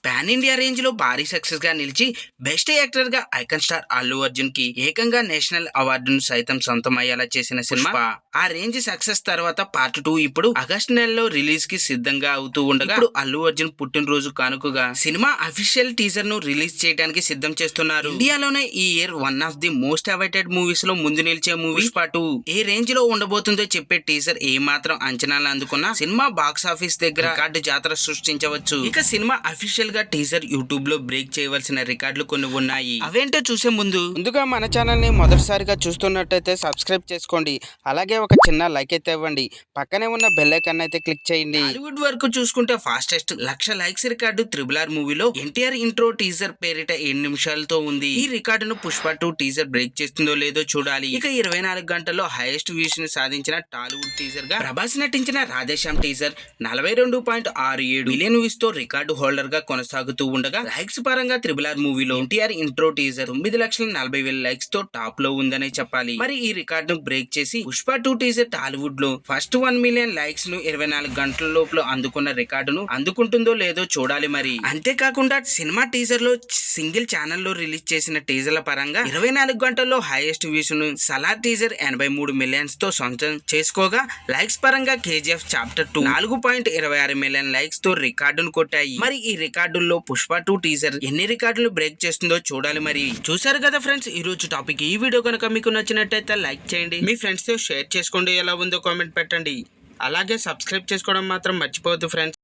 Pan India range లో భారీ success గా నిలిచి బెస్ట్ యాక్టర్ గా ఐకాన్ స్టార్ అల్లు అర్జున్ కి ఏకంగా నేషనల్ అవార్డును సైతం సొంతమయ్యేలా చేసిన సినిమా ఆ రేంజ్ సక్సెస్ తర్వాత పార్ట్ 2 ఇప్పుడు ఆగస్టు నెలలో రిలీజ్ కి సిద్ధంగా అవుతూ ఉండగా ఇప్పుడు అల్లు అర్జున్ పుట్టినరోజు కానుకగా సినిమా అఫీషియల్ టీజర్ ను రిలీజ్ చేయడానికి సిద్ధం చేస్తున్నారు. ఇండియాలోనే ఈ year one of the most awaited movies లో ముందు నిలిచే మూవీస్ పాటు ఏ రేంజ్ లో ఉండబోతుందో చెప్పే టీజర్ ఏ మాత్రం అంచనాలు అందుకున్నా సినిమా బాక్స్ ఆఫీస్ దగ్గర రికార్డు జాతర సృష్టించవచ్చు. ఇక సినిమా అఫీషియల్ గా టీజర్ యూట్యూబ్ లో బ్రేక్ చేయవలసిన రికార్డులు కొన్ని ఉన్నాయి. అవేంటో చూసే ముందుగా మన ఛానల్ ని మొదటిసారిగా చూస్తున్నట్టయితే సబ్స్క్రైబ్ చేసుకోండి. అలాగే ఒక చిన్న లైక్ అయితే ఇవ్వండి. పక్కనే ఉన్న బెల్ ఐకాన్ అయితే క్లిక్ చేయండి. హాలీవుడ్ వరకు చూసుకుంటే ఫాస్టెస్ట్ 1,00,000 లైక్స్ రికార్డు RRR మూవీలో ఎన్టీఆర్ ఇంట్రో టీజర్ పేరిట 7 నిమిషాలతో ఉంది. ఈ రికార్డును పుష్ప 2 టీజర్ బ్రేక్ చేస్తుందో లేదో చూడాలి. ఇక 24 గంటల్లో హైయెస్ట్ వ్యూస్ ని సాధించిన టాలీవుడ్ టీజర్ గా ప్రభాస్ నటించిన రాధేశ్యామ్ టీజర్ 42.67 మిలియన్ వ్యూస్ తో రికార్డు హోల్డర్ గా కొనసాగుతూ ఉండగా లైక్స్ పరంగా RRR మూవీలో ఎన్టీఆర్ ఇంట్రో టీజర్ 9,40,000 లైక్స్ తో టాప్ లో ఉందనే చెప్పాలి. మరి ఈ రికార్డును బ్రేక్ చేసి పుష్ప 2 టీజర్ టాలీవుడ్ లో ఫస్ట్ 1 మిలియన్ లైక్స్ ను 24 గంటల లోపల అందుకున్న రికార్డును అందుకుంటుందో లేదో చూడాలి. మరి అంతేకాకుండా సినిమా టీజర్ లో సింగిల్ ఛానల్ లో రిలీజ్ చేసిన టీజర్ల పరంగా 24 గంటల్లో హైయెస్ట్ వ్యూస్ ను సలార్ టీజర్ 83 మిలియన్స్ తో సొంతం చేసుకోగా లైక్స్ పరంగా KGF చాప్టర్ 2 4.26 మిలియన్ లైక్స్ తో రికార్డును కొట్టాయి. మరి ఈ రికార్డుల్లో పుష్ప 2 టీజర్ ఎన్ని రికార్డులు బ్రేక్ చేస్తుందో చూడాలి. మరి చూసారు కదా ఫ్రెండ్స్, ఈ రోజు టాపిక్. ఈ వీడియో కనుక మీకు నచ్చినట్టయితే లైక్ చేయండి, మీ ఫ్రెండ్స్ తో షేర్ చేసుకోండి, ఎలా ఉందో కామెంట్ పెట్టండి. అలాగే సబ్స్క్రైబ్ చేసుకోవడం మాత్రం మర్చిపోవద్దు ఫ్రెండ్స్.